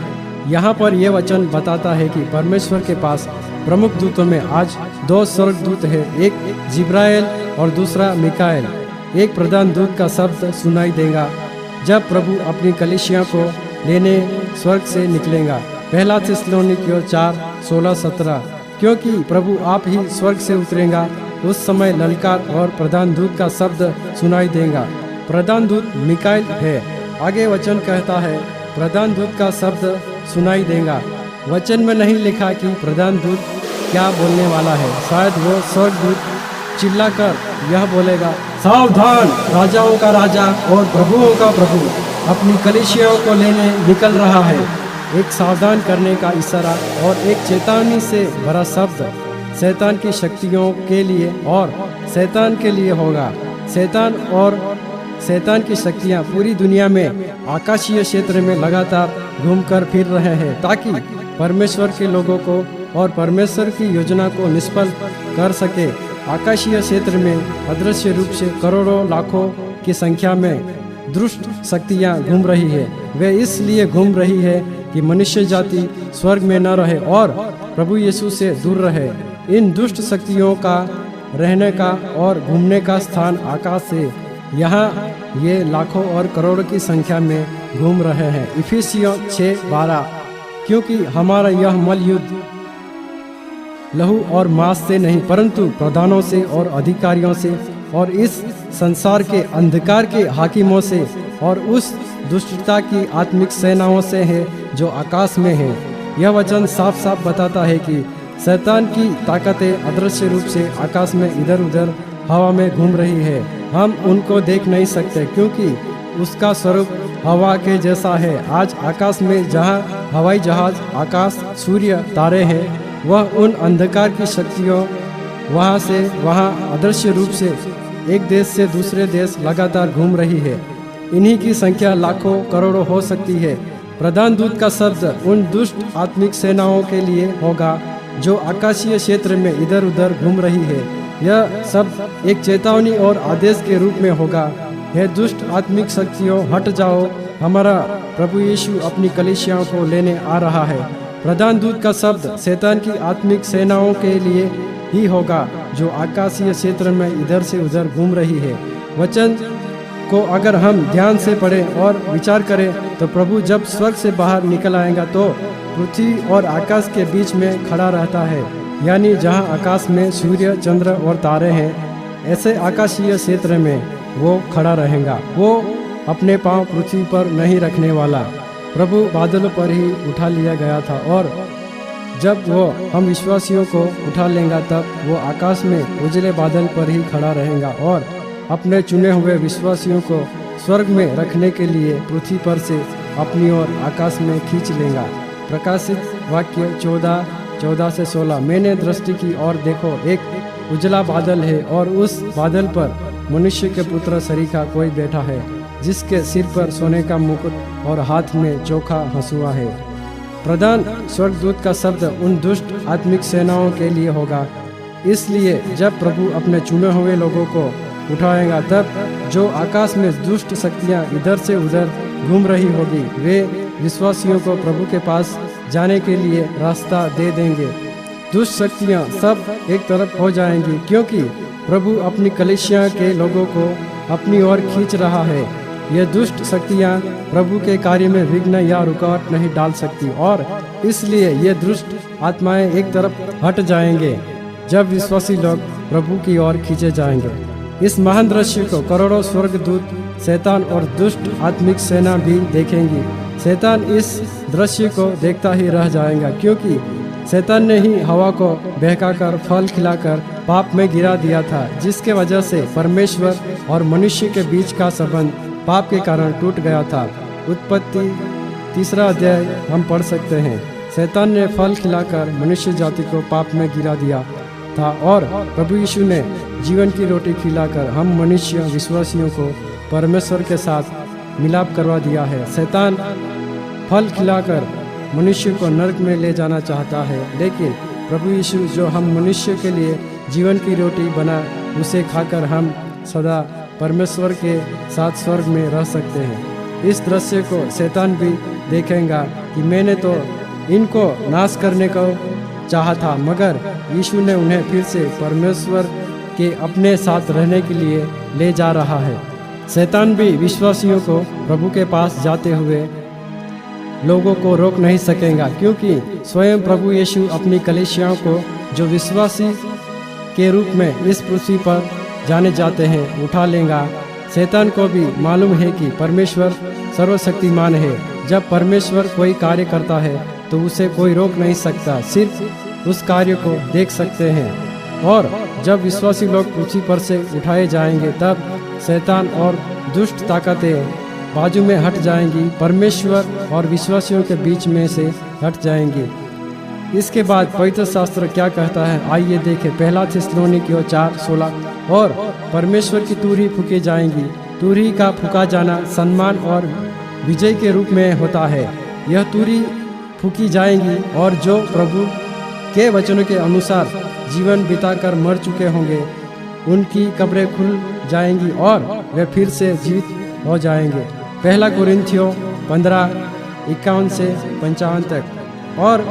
यहाँ पर यह वचन बताता है कि परमेश्वर के पास प्रमुख दूतों में आज 2 स्वर्गदूत है, एक जिब्राइल और दूसरा मिकाएल। एक प्रधान दूत का शब्द सुनाई देगा जब प्रभु अपनी कलीसिया को लेने स्वर्ग से निकलेगा। पहला थिस्सलुनीकियों 4:16-17। क्योंकि प्रभु आप ही स्वर्ग से उतरेगा, उस समय ललकार और प्रधान दूत का शब्द सुनाई देगा। प्रधान दूत मिकाएल है। आगे वचन कहता है प्रधान दूत का शब्द सुनाई देगा। वचन में नहीं लिखा कि प्रधान दूत क्या बोलने वाला है। शायद वो स्वर्गदूत चिल्लाकर यह बोलेगा, सावधान, राजाओं का राजा और प्रभुओं का प्रभु अपनी कलीसियाओं को लेने निकल रहा है। एक सावधान करने का इशारा और एक चेतावनी से भरा शब्द शैतान की शक्तियों के लिए और शैतान के लिए होगा। शैतान की शक्तियां पूरी दुनिया में आकाशीय क्षेत्र में लगातार घूमकर फिर रहे हैं ताकि परमेश्वर के लोगों को और परमेश्वर की योजना को निष्फल कर सके। आकाशीय क्षेत्र में अदृश्य रूप से करोड़ों लाखों की संख्या में दुष्ट शक्तियां घूम रही है। वे इसलिए घूम रही है कि मनुष्य जाति स्वर्ग में न रहे और प्रभु यीशु से दूर रहे। इन दुष्ट शक्तियों का रहने का और घूमने का स्थान आकाश से यहाँ ये लाखों और करोड़ों की संख्या में घूम रहे हैं। इफिसियों 6:12 क्योंकि हमारा यह मल युद्ध लहू और मांस से नहीं परंतु प्रधानों से और अधिकारियों से और इस संसार के अंधकार के हाकिमों से और उस दुष्टता की आत्मिक सेनाओं से है जो आकाश में है। यह वचन साफ साफ बताता है कि शैतान की ताकतें अदृश्य रूप से आकाश में इधर उधर हवा में घूम रही है। हम उनको देख नहीं सकते क्योंकि उसका स्वरूप हवा के जैसा है। आज आकाश में जहाँ हवाई जहाज, आकाश, सूर्य, तारे हैं, वह उन अंधकार की शक्तियों वहाँ से वहाँ अदृश्य रूप से एक देश से दूसरे देश लगातार घूम रही है। इन्हीं की संख्या लाखों करोड़ों हो सकती है। प्रधान दूत का शब्द उन दुष्ट आत्मिक सेनाओं के लिए होगा जो आकाशीय क्षेत्र में इधर उधर घूम रही है। यह सब एक चेतावनी और आदेश के रूप में होगा, हे दुष्ट आत्मिक शक्तियों, हट जाओ, हमारा प्रभु यीशु अपनी कलीसियाओं को लेने आ रहा है। प्रधान दूत का शब्द शैतान की आत्मिक सेनाओं के लिए ही होगा जो आकाशीय क्षेत्र में इधर से उधर घूम रही है। वचन को अगर हम ध्यान से पढ़ें और विचार करें तो प्रभु जब स्वर्ग से बाहर निकल आएगा तो पृथ्वी और आकाश के बीच में खड़ा रहता है, यानी जहां आकाश में सूर्य, चंद्र और तारे हैं, ऐसे आकाशीय क्षेत्र में वो खड़ा रहेगा। वो अपने पांव पृथ्वी पर नहीं रखने वाला। प्रभु बादलों पर ही उठा लिया गया था और जब वो हम विश्वासियों को उठा लेगा तब वो आकाश में उजले बादल पर ही खड़ा रहेगा और अपने चुने हुए विश्वासियों को स्वर्ग में रखने के लिए पृथ्वी पर से अपनी ओर आकाश में खींच लेगा। प्रकाशित वाक्य 14:14-16 मैंने दृष्टि की और देखो, एक उजला बादल है और उस बादल पर मनुष्य के पुत्र सरीखा कोई बैठा है, जिसके सिर पर सोने का मुकुट और हाथ में चोखा हंसुआ है। प्रधान स्वर्गदूत का शब्द उन दुष्ट आत्मिक सेनाओं के लिए होगा। इसलिए जब प्रभु अपने चुने हुए लोगों को उठाएगा तब जो आकाश में दुष्ट शक्तियां इधर से उधर घूम रही होगी, वे विश्वासियों को प्रभु के पास जाने के लिए रास्ता दे देंगे। दुष्ट शक्तियां सब एक तरफ हो जाएंगी क्योंकि प्रभु अपनी कलीसिया के लोगों को अपनी ओर खींच रहा है। ये दुष्ट शक्तियां प्रभु के कार्य में विघ्न या रुकावट नहीं डाल सकती और इसलिए ये दुष्ट आत्माएं एक तरफ हट जाएंगे जब विश्वासी लोग प्रभु की ओर खींचे जाएंगे। इस महान दृश्य को करोड़ों स्वर्गदूत, शैतान और दुष्ट आत्मिक सेना भी देखेंगी। शैतान इस दृश्य को देखता ही रह जाएगा क्योंकि शैतान ने ही हवा को बहकाकर फल खिलाकर पाप में गिरा दिया था, जिसके वजह से परमेश्वर और मनुष्य के बीच का संबंध पाप के कारण टूट गया था। उत्पत्ति 3 अध्याय हम पढ़ सकते हैं। शैतान ने फल खिलाकर मनुष्य जाति को पाप में गिरा दिया था और प्रभु यीशु ने जीवन की रोटी खिलाकर हम मनुष्य विश्वासियों को परमेश्वर के साथ मिलाप करवा दिया है। शैतान फल खिलाकर मनुष्य को नरक में ले जाना चाहता है, लेकिन प्रभु यीशु जो हम मनुष्य के लिए जीवन की रोटी बना, उसे खाकर हम सदा परमेश्वर के साथ स्वर्ग में रह सकते हैं। इस दृश्य को शैतान भी देखेगा कि मैंने तो इनको नाश करने को चाहा था, मगर यीशु ने उन्हें फिर से परमेश्वर के अपने साथ रहने के लिए ले जा रहा है। शैतान भी विश्वासियों को प्रभु के पास जाते हुए लोगों को रोक नहीं सकेगा क्योंकि स्वयं प्रभु यीशु अपनी कलीसियाओं को जो विश्वासी के रूप में इस पृथ्वी पर जाने जाते हैं उठा लेगा। शैतान को भी मालूम है कि परमेश्वर सर्वशक्तिमान है। जब परमेश्वर कोई कार्य करता है तो उसे कोई रोक नहीं सकता। सिर्फ उस कार्य को देख सकते हैं। और जब विश्वासी लोग पृथ्वी पर से उठाए जाएंगे तब शैतान और दुष्ट ताकतें बाजू में हट जाएंगी, परमेश्वर और विश्वासियों के बीच में से हट जाएंगी। इसके बाद पवित्र शास्त्र क्या कहता है, आइए देखें। 1 थिस्सलुनीकियों 4:16। और परमेश्वर की तुरही फूकी जाएंगी। तुरही का फूका जाना सम्मान और विजय के रूप में होता है। यह तुरही फूकी जाएंगी और जो प्रभु के वचनों के अनुसार जीवन बिताकर मर चुके होंगे उनकी कब्रें खुल जाएंगी और वे फिर से जीवित हो जाएंगे। 1 कुरिन्थियों 15:51 से 55 तक। और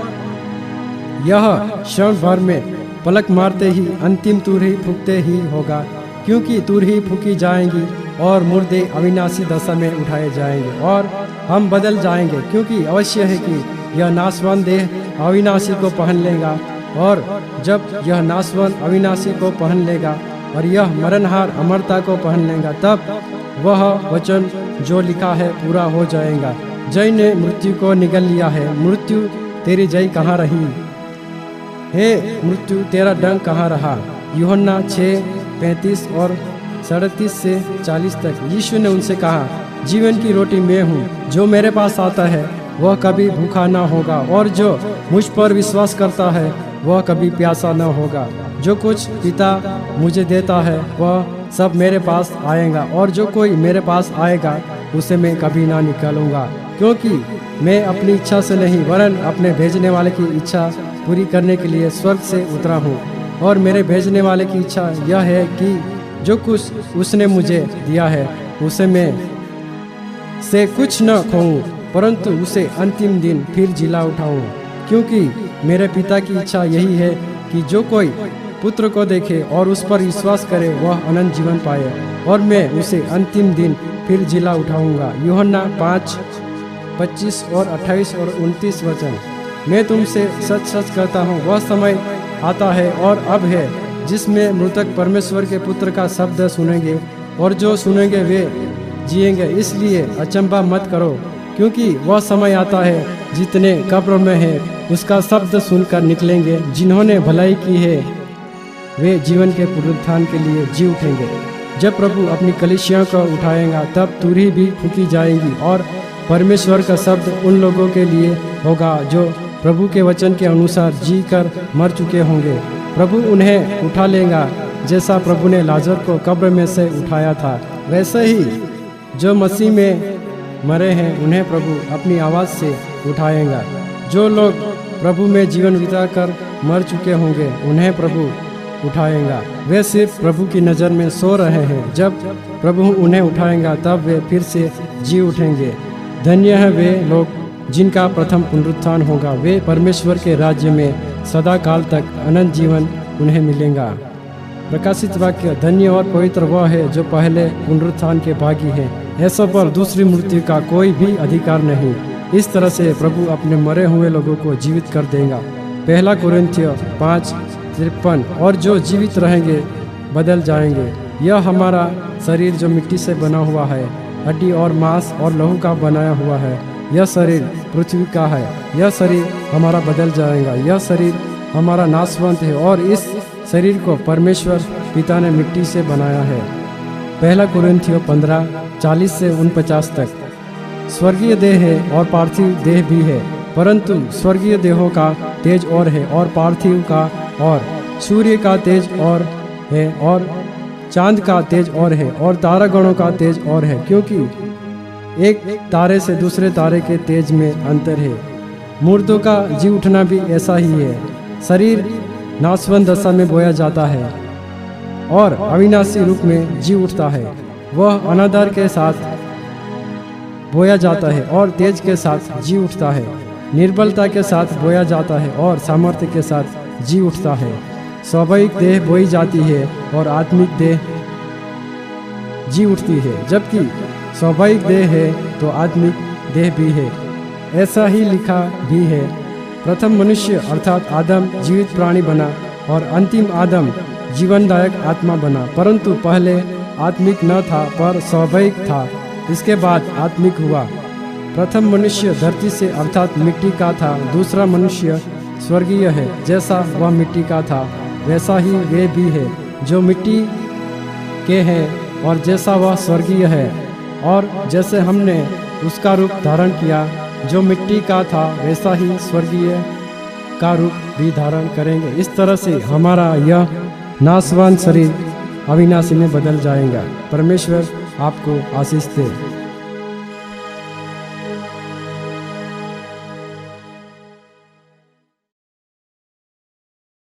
यह क्षण भर में पलक मारते ही अंतिम तुरही फूकते ही होगा, क्योंकि तुरही फूकी जाएंगी और मुर्दे अविनाशी दशा में उठाए जाएंगे और हम बदल जाएंगे, क्योंकि अवश्य है कि यह नाशवान देह अविनाशी को पहन लेगा। और जब यह नाशवान अविनाशी को पहन लेगा और यह मरणहार अमरता को पहन लेगा, तब वह वचन जो लिखा है पूरा हो जाएगा, जय ने मृत्यु को निगल लिया है। मृत्यु तेरी जय कहाँ रही? हे मृत्यु तेरा डंक कहाँ रहा? यूहन्ना 6:35 और 37 से 40 तक। यीशु ने उनसे कहा, जीवन की रोटी मैं हूँ, जो मेरे पास आता है वह कभी भूखा न होगा, और जो मुझ पर विश्वास करता है वह कभी प्यासा न होगा। जो कुछ पिता मुझे देता है वह सब मेरे पास आएगा, और जो कोई मेरे पास आएगा उसे मैं कभी ना निकालूंगा। क्योंकि मैं अपनी इच्छा से नहीं वरन अपने भेजने वाले की इच्छा पूरी करने के लिए स्वर्ग से उतरा हूँ। और मेरे भेजने वाले की इच्छा यह है कि जो कुछ उसने मुझे दिया है उसे मैं से कुछ न खोऊं, परंतु उसे अंतिम दिन फिर जिला उठाऊं। क्योंकि मेरे पिता की इच्छा यही है कि जो कोई पुत्र को देखे और उस पर विश्वास करे वह अनंत जीवन पाए, और मैं उसे अंतिम दिन फिर जिला उठाऊंगा। यूहन्ना 5:25 और 28 और 29 वचन। मैं तुमसे सच सच कहता हूँ, वह समय आता है और अब है जिसमें मृतक परमेश्वर के पुत्र का शब्द सुनेंगे, और जो सुनेंगे वे जिएंगे। इसलिए अचंभा मत करो, क्योंकि वह समय आता है जितने कब्र में है उसका शब्द सुनकर निकलेंगे। जिन्होंने भलाई की है वे जीवन के पुनरुत्थान के लिए जी उठेंगे। जब प्रभु अपनी कलीसिया को उठाएगा तब तुरही भी फूकी जाएंगी, और परमेश्वर का शब्द उन लोगों के लिए होगा जो प्रभु के वचन के अनुसार जी कर मर चुके होंगे। प्रभु उन्हें उठा लेगा, जैसा प्रभु ने लाजर को कब्र में से उठाया था, वैसे ही जो मसीह में मरे हैं उन्हें प्रभु अपनी आवाज़ से उठाएगा। जो लोग प्रभु में जीवन बिताकर मर चुके होंगे उन्हें प्रभु उठाएगा। वे सिर्फ प्रभु की नज़र में सो रहे हैं। जब प्रभु उन्हें उठाएगा तब वे फिर से जी उठेंगे। धन्य है वे लोग जिनका प्रथम पुनरुत्थान होगा, वे परमेश्वर के राज्य में सदा काल तक अनंत जीवन उन्हें मिलेगा। प्रकाशित वाक्य। धन्य और पवित्र वह है जो पहले पुनरुत्थान के भागी है, ऐसा पर दूसरी मृत्यु का कोई भी अधिकार नहीं। इस तरह से प्रभु अपने मरे हुए लोगों को जीवित कर देगा। 1 कुरिन्थियों 5:53। और जो जीवित रहेंगे बदल जाएंगे। यह हमारा शरीर जो मिट्टी से बना हुआ है, हड्डी और मांस और लहू का बनाया हुआ है, यह शरीर पृथ्वी का है। यह शरीर हमारा बदल जाएगा। यह शरीर हमारा नाशवंत है और इस शरीर को परमेश्वर पिता ने मिट्टी से बनाया है। 1 कुरिन्थियों 15:40 से 49 तक। स्वर्गीय देह है और पार्थिव देह भी है, परंतु स्वर्गीय देहों का तेज और है और पार्थिव का और सूर्य का तेज और है और चांद का तेज और है और तारागणों का तेज और है, क्योंकि एक तारे से दूसरे तारे के तेज में अंतर है। मुर्दों का जी उठना भी ऐसा ही है। शरीर नाशवंत दशा में बोया जाता है और अविनाशी रूप में जी उठता है। वह अनादर के साथ बोया जाता है और तेज के साथ जी उठता है। निर्बलता के साथ बोया जाता है और सामर्थ्य के साथ जी उठता है। स्वाभाविक देह बोई जाती है और आत्मिक देह जी उठती है। जबकि स्वाभाविक देह है तो आत्मिक देह भी है। ऐसा ही लिखा भी है, प्रथम मनुष्य अर्थात आदम जीवित प्राणी बना और अंतिम आदम जीवनदायक आत्मा बना, परंतु पहले आत्मिक न था पर स्वाभाविक था, इसके बाद आत्मिक हुआ। प्रथम मनुष्य धरती से अर्थात मिट्टी का था, दूसरा मनुष्य स्वर्गीय है, जैसा वह मिट्टी का था वैसा ही वे भी है जो मिट्टी के हैं, और जैसा वह स्वर्गीय है। और जैसे हमने उसका रूप धारण किया जो मिट्टी का था वैसा ही स्वर्गीय का रूप भी धारण करेंगे। इस तरह से हमारा यह नाशवान शरीर अविनाशी में बदल जाएगा। परमेश्वर आपको आशीष दे।